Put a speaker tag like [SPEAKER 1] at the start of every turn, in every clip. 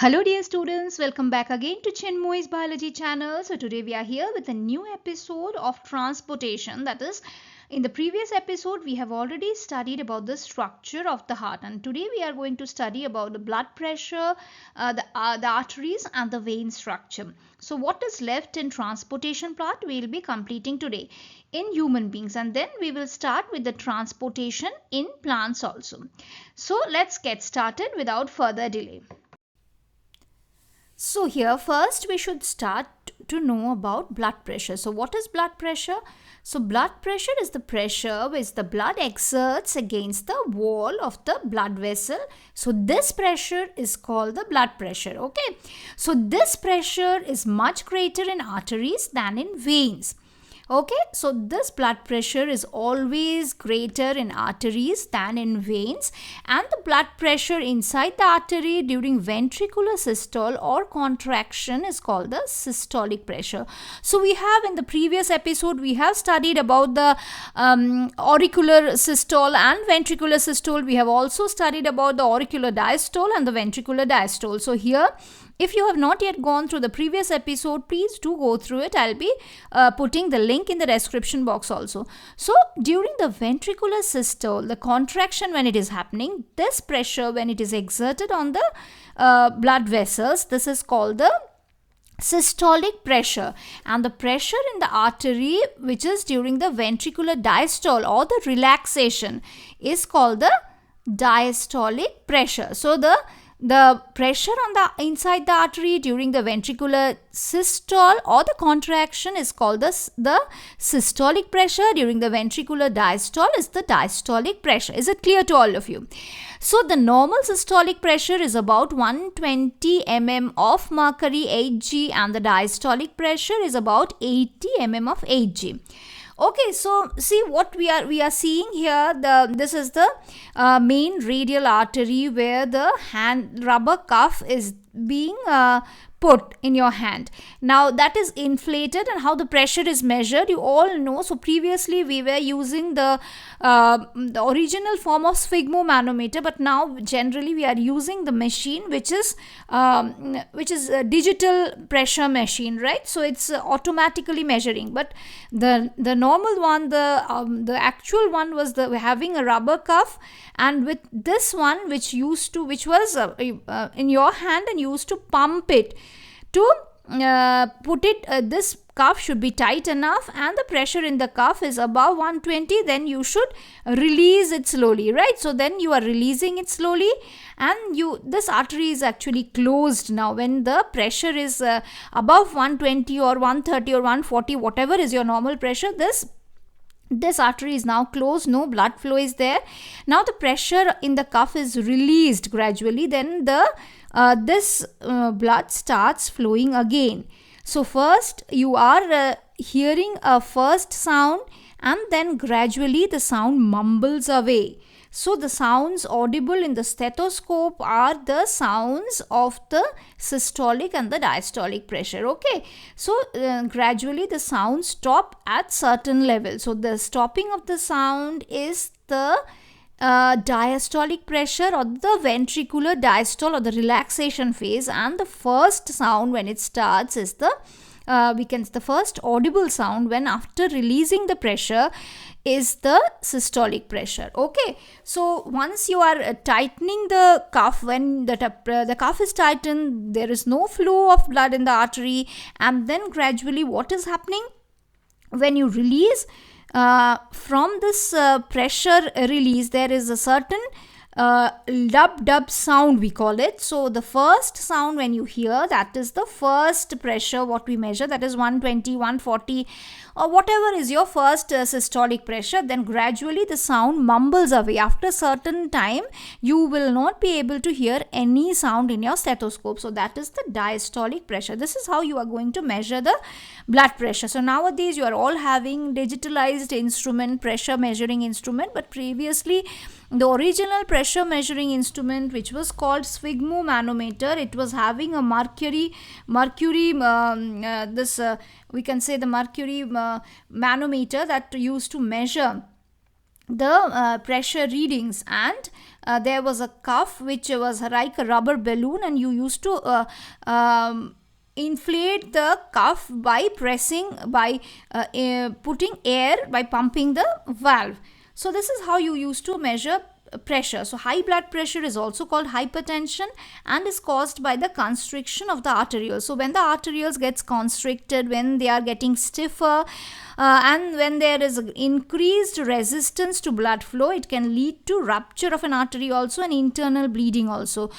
[SPEAKER 1] Hello dear students, welcome back again to Chinmoyee's biology channel. So today we are here with a new episode of transportation. That is, in the previous episode we have already studied about the structure of the heart, and today we are going to study about the blood pressure, the arteries and the vein structure. So what is left in transportation part we will be completing today in human beings, and then we will start with the transportation in plants also. So let's get started without further delay. So here first we should start to know about blood pressure. So what is blood pressure? So blood pressure is the pressure which the blood exerts against the wall of the blood vessel. So this pressure is called the blood pressure. Okay. So this pressure is much greater in arteries than in veins. Okay, so this blood pressure is always greater in arteries than in veins, and the blood pressure inside the artery during ventricular systole or contraction is called the systolic pressure. So we have in the previous episode we have studied about the auricular systole and ventricular systole. We have also studied about the auricular diastole and the ventricular diastole. So here, if you have not yet gone through the previous episode, please do go through it. I'll be putting the link in the description box also. So during the ventricular systole, the contraction when it is happening, this pressure when it is exerted on the blood vessels, this is called the systolic pressure, and the pressure in the artery which is during the ventricular diastole or the relaxation is called the diastolic pressure. So the pressure on the inside the artery during the ventricular systole or the contraction is called the systolic pressure. During the ventricular diastole is the diastolic pressure. Is it clear to all of you? So the normal systolic pressure is about 120 mm of mercury 8G, and the diastolic pressure is about 80 mm of 8G. Okay, so see what we are seeing here. This is the main radial artery where the hand rubber cuff is being put in your hand. Now that is inflated, and how the pressure is measured you all know. So previously we were using the original form of sphygmomanometer, but now generally we are using the machine which is a digital pressure machine, right? So it's automatically measuring, but the normal one, the actual one was having a rubber cuff, and with this one which was in your hand and used to pump it to put it, this cuff should be tight enough and the pressure in the cuff is above 120, then you should release it slowly, right? So then you are releasing it slowly, and this artery is actually closed now when the pressure is above 120 or 130 or 140, whatever is your normal pressure. This artery is now closed, no blood flow is there. Now the pressure in the cuff is released gradually, then this blood starts flowing again. So first you are hearing a first sound, and then gradually the sound mumbles away. So the sounds audible in the stethoscope are the sounds of the systolic and the diastolic pressure. Okay, so gradually the sounds stop at certain level. So the stopping of the sound is the diastolic pressure or the ventricular diastole or the relaxation phase, and the first sound when it starts is the first audible sound when after releasing the pressure is the systolic pressure. Okay, so once you are tightening the cuff, when the cuff is tightened, there is no flow of blood in the artery, and then gradually what is happening when you release from this pressure release, there is a certain dub sound we call it. So the first sound when you hear, that is the first pressure what we measure, that is 120, 140 or whatever is your first systolic pressure. Then gradually the sound mumbles away. After certain time you will not be able to hear any sound in your stethoscope. So that is the diastolic pressure. This is how you are going to measure the blood pressure. So nowadays you are all having digitalized instrument, pressure measuring instrument, but previously the original pressure measuring instrument, which was called sphygmomanometer, it was having a mercury we can say the mercury manometer that used to measure the pressure readings, and there was a cuff which was like a rubber balloon, and you used to inflate the cuff by putting air, by pumping the valve. So this is how you used to measure pressure. So high blood pressure is also called hypertension and is caused by the constriction of the arterioles. So when the arterioles gets constricted, when they are getting stiffer, and when there is increased resistance to blood flow, it can lead to rupture of an artery also, and internal bleeding also.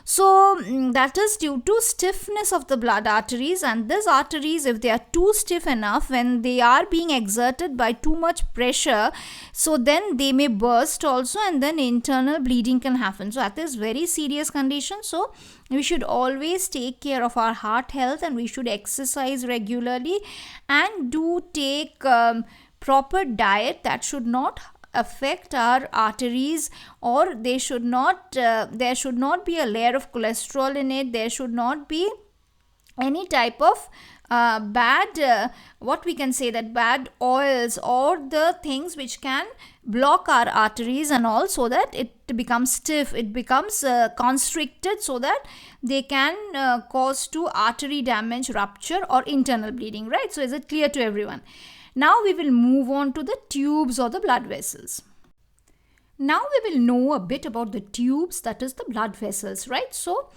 [SPEAKER 1] So that is due to stiffness of the blood arteries, and these arteries, if they are too stiff enough, when they are being exerted by too much pressure, so then they may burst also, and then internal bleeding can happen. So that is very serious condition. So we should always take care of our heart health, and we should exercise regularly and do take proper diet that should not affect our arteries, or there should not be a layer of cholesterol in it. There should not be any type of bad what we can say, that bad oils or the things which can block our arteries and all, so that it becomes stiff, it becomes constricted, so that they can cause to artery damage, rupture, or internal bleeding, right? So is it clear to everyone? Now we will move on to the tubes or the blood vessels. Now we will know a bit about the tubes, that is the blood vessels, right? So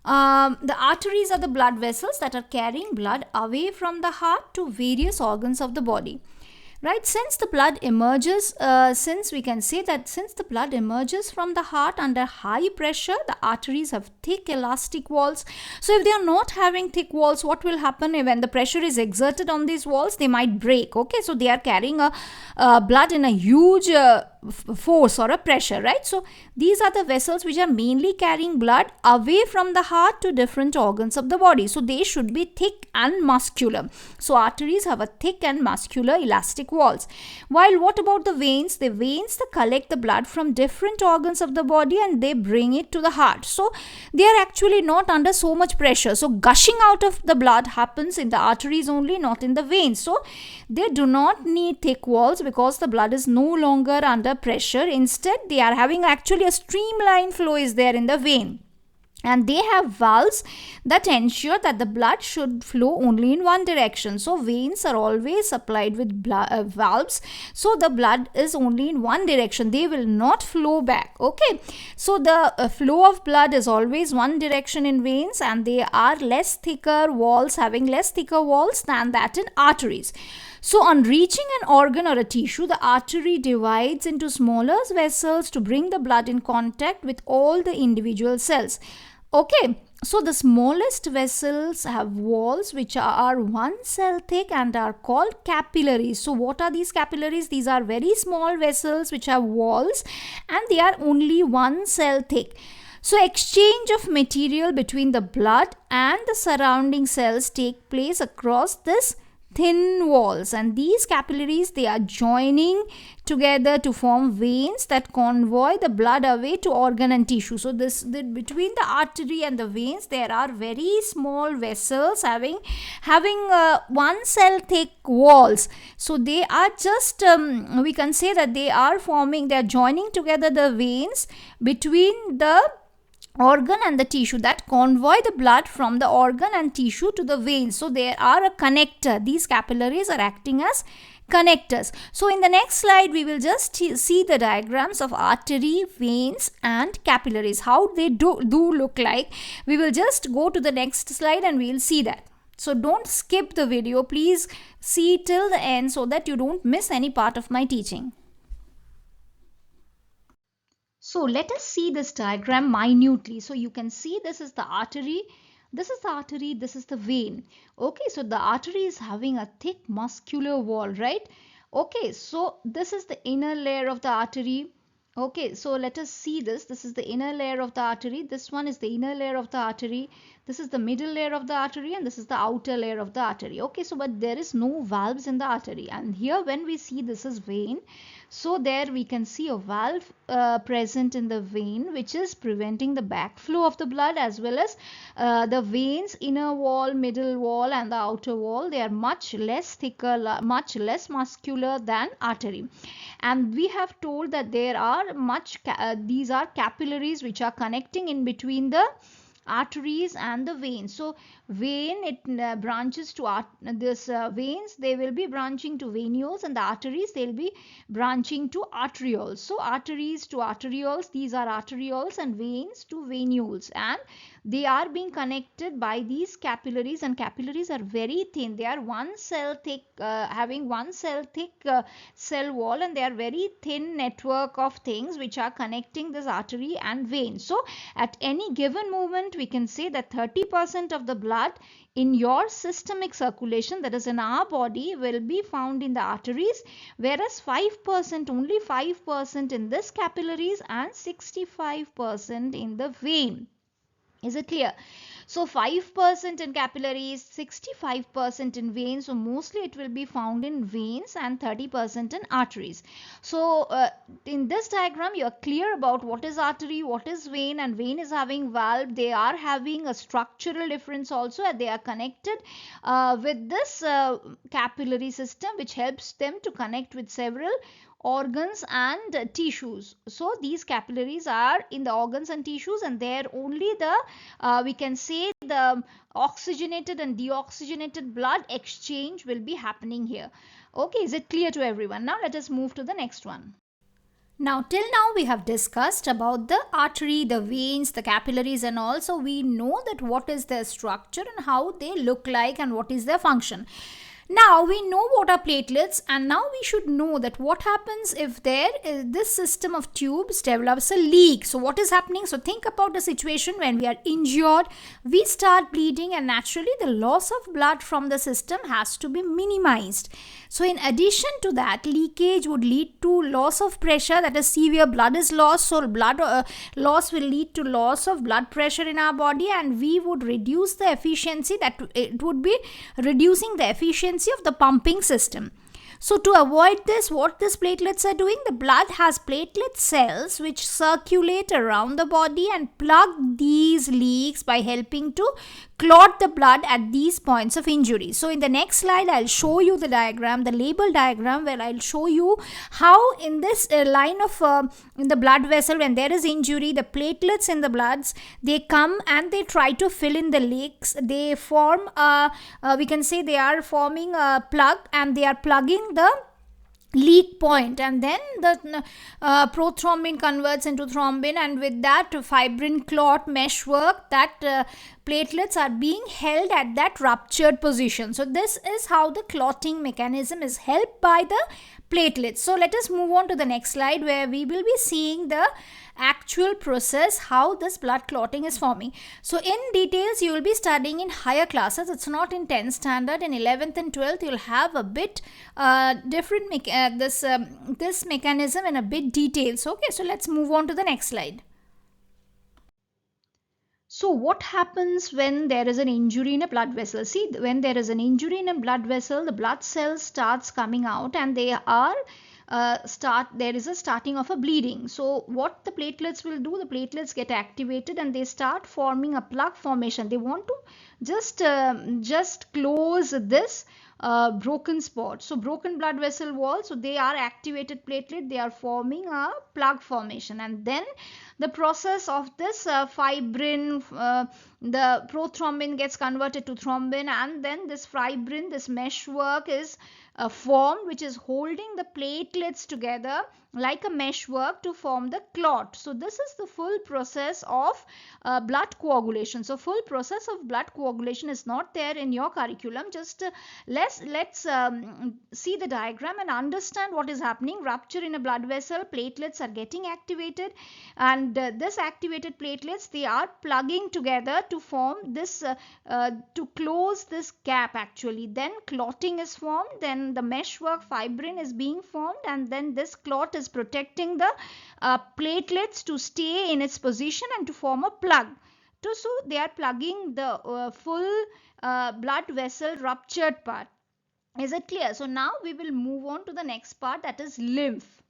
[SPEAKER 1] the arteries are the blood vessels that are carrying blood away from the heart to various organs of the body. Right, since the blood emerges, since the blood emerges from the heart under high pressure, the arteries have thick elastic walls. So if they are not having thick walls, what will happen when the pressure is exerted on these walls? They might break. Okay, so they are carrying a blood in a huge force or a pressure, right? So these are the vessels which are mainly carrying blood away from the heart to different organs of the body. So they should be thick and muscular. So arteries have a thick and muscular elastic walls. While what about the veins? The veins, they collect the blood from different organs of the body and they bring it to the heart. So they are actually not under so much pressure. So gushing out of the blood happens in the arteries only, not in the veins. So they do not need thick walls because the blood is no longer under pressure. Instead, they are having actually a streamlined flow is there in the vein. And they have valves that ensure that the blood should flow only in one direction. So veins are always supplied with valves. So the blood is only in one direction. They will not flow back. Okay. So the flow of blood is always one direction in veins, and they are less thicker walls, having less thicker walls than that in arteries. So on reaching an organ or a tissue, the artery divides into smaller vessels to bring the blood in contact with all the individual cells. Okay, so the smallest vessels have walls which are 1 cell thick and are called capillaries. So what are these capillaries? These are very small vessels which have walls and they are only 1 cell thick. So exchange of material between the blood and the surrounding cells take place across this thin walls, and these capillaries, they are joining together to form veins that convoy the blood away to organ and tissue. So between the artery and the veins, there are very small vessels having 1 cell thick walls. So they are just we can say that they are joining together the veins between the organ and the tissue that convoy the blood from the organ and tissue to the veins. So there are a connector. These capillaries are acting as connectors. So in the next slide, we will just see the diagrams of artery, veins and capillaries, how they do look like. We will just go to the next slide and we will see that. So don't skip the video. Please see till the end so that you don't miss any part of my teaching. So let us see this diagram minutely. So you can see this is the artery, this is the artery, this is the vein. Okay, so the artery is having a thick muscular wall, right? Okay, so this is the inner layer of the artery. Okay, so let us see this. This is the inner layer of the artery. This one is the inner layer of the artery. This is the middle layer of the artery and this is the outer layer of the artery. Okay, so but there is no valves in the artery. And here when we see this is vein. So there we can see a valve present in the vein, which is preventing the backflow of the blood, as well as the veins inner wall, middle wall and the outer wall, they are much less thicker, much less muscular than artery. And we have told that there are these are capillaries which are connecting in between the arteries and the veins. So vein, it branches to this veins, they will be branching to venules, and the arteries, they'll be branching to arterioles. So arteries to arterioles, these are arterioles, and veins to venules, and they are being connected by these capillaries, and capillaries are very thin. They are one cell thick, having one cell thick cell wall, and they are very thin network of things which are connecting this artery and vein. So at any given moment, we can say that 30% of the blood in your systemic circulation, that is in our body, will be found in the arteries, whereas 5%, only 5% in this capillaries, and 65% in the vein. Is it clear? So 5% in capillaries, 65% in veins. So mostly it will be found in veins and 30% in arteries. So in this diagram, you are clear about what is artery, what is vein, and vein is having valve. They are having a structural difference also, and they are connected with this capillary system, which helps them to connect with several organs and tissues. So these capillaries are in the organs and tissues, and there only the we can say the oxygenated and deoxygenated blood exchange will be happening here. Okay, is it clear to everyone? Now let us move to the next one. Now, till now we have discussed about the artery, the veins, the capillaries, and also we know that what is their structure and how they look like and what is their function. Now we know what are platelets, and now we should know that what happens if this system of tubes develops a leak. So what is happening? So think about the situation when we are injured, we start bleeding, and naturally the loss of blood from the system has to be minimized. So in addition to that, leakage would lead to loss of pressure, that is severe blood is lost. So blood loss will lead to loss of blood pressure in our body, and we would reduce the efficiency, that it would be reducing the efficiency of the pumping system. So to avoid this, what these platelets are doing, the blood has platelet cells which circulate around the body and plug these leaks by helping to clot the blood at these points of injury. So in the next slide, I'll show you the diagram, the label diagram, where I'll show you how in this line of in the blood vessel, when there is injury, the platelets in the bloods, they come and they try to fill in the leaks. They form we can say they are forming a plug, and they are plugging the leak point, and then the prothrombin converts into thrombin, and with that fibrin clot meshwork, that platelets are being held at that ruptured position. So this is how the clotting mechanism is helped by the platelets. So let us move on to the next slide, where we will be seeing the actual process, how this blood clotting is forming. So in details you will be studying in higher classes. It's not in 10th standard. In 11th and 12th you'll have a bit different this mechanism in a bit details. Okay, so let's move on to the next slide. So what happens when there is an injury in a blood vessel? See, when there is an injury in a blood vessel, the blood cells starts coming out, and they are there is a starting of a bleeding. So what the platelets will do, the platelets get activated and they start forming a plug formation. They want to just close this broken spot. So broken blood vessel wall, so they are activated platelet, they are forming a plug formation, and then the process of this fibrin, the prothrombin gets converted to thrombin, and then this fibrin, this meshwork is formed, which is holding the platelets together like a meshwork to form the clot. So this is the full process of blood coagulation. So full process of blood coagulation is not there in your curriculum. Just let's see the diagram and understand what is happening. Rupture in a blood vessel, platelets are getting activated, and this activated platelets, they are plugging together to form this to close this gap actually. Then clotting is formed, then the meshwork fibrin is being formed, and then this clot is protecting the platelets to stay in its position and to form a plug. So they are plugging the full blood vessel ruptured part. Is it clear? So now we will move on to the next part, that is lymph.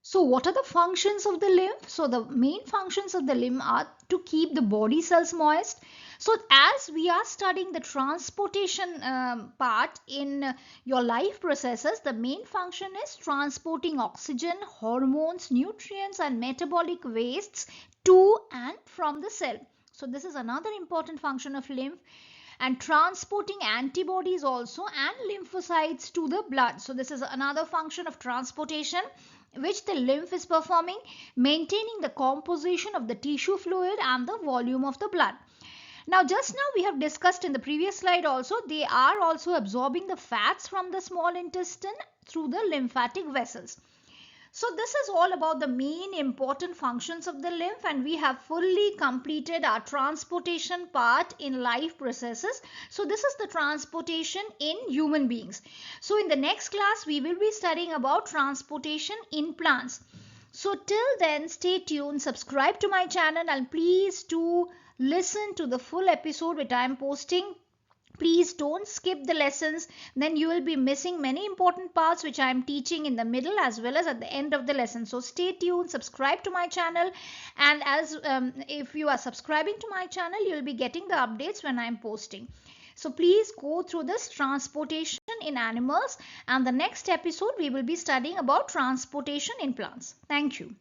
[SPEAKER 1] So what are the functions of the lymph? So the main functions of the lymph are to keep the body cells moist. So as we are studying the transportation part in your life processes, the main function is transporting oxygen, hormones, nutrients and metabolic wastes to and from the cell. So this is another important function of lymph, and transporting antibodies also and lymphocytes to the blood. So this is another function of transportation which the lymph is performing, maintaining the composition of the tissue fluid and the volume of the blood. Now just now we have discussed in the previous slide also, they are also absorbing the fats from the small intestine through the lymphatic vessels. So this is all about the main important functions of the lymph, and we have fully completed our transportation part in life processes. So this is the transportation in human beings. So in the next class we will be studying about transportation in plants. So till then, stay tuned, subscribe to my channel, and please do listen to the full episode which I am posting. Please don't skip the lessons, then you will be missing many important parts which I am teaching in the middle as well as at the end of the lesson. So stay tuned, subscribe to my channel, and as if you are subscribing to my channel, you will be getting the updates when I am posting. So please go through this transportation in animals, and the next episode we will be studying about transportation in plants. Thank you.